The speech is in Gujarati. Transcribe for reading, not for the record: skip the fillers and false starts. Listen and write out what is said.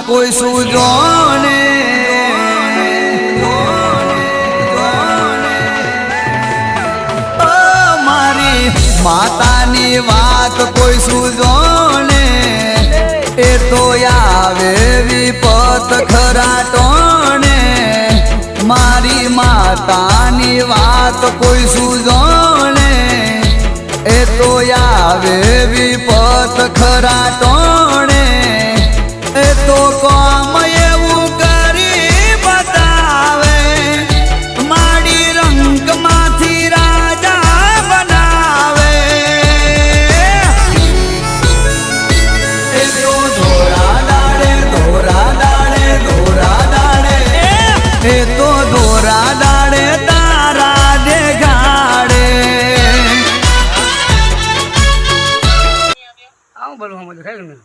કોઈ સૂજો ને મારી માતાની વાત કોઈ સૂજો ને એ તો આવે વિપત ખરાટોને મારી માતાની વાત કોઈ સૂજો ને એ તો આવે વિપત ખરાટોને એ તો કામ એવું કરી બતાવે મારી રંગમાંથી રાજા બનાવે એ તો ધોરા દાડે ધોરા દાડે ધોરા દાડે એ તો ધોરા દાડે તારા દેખાડે આવું બોલવા મળે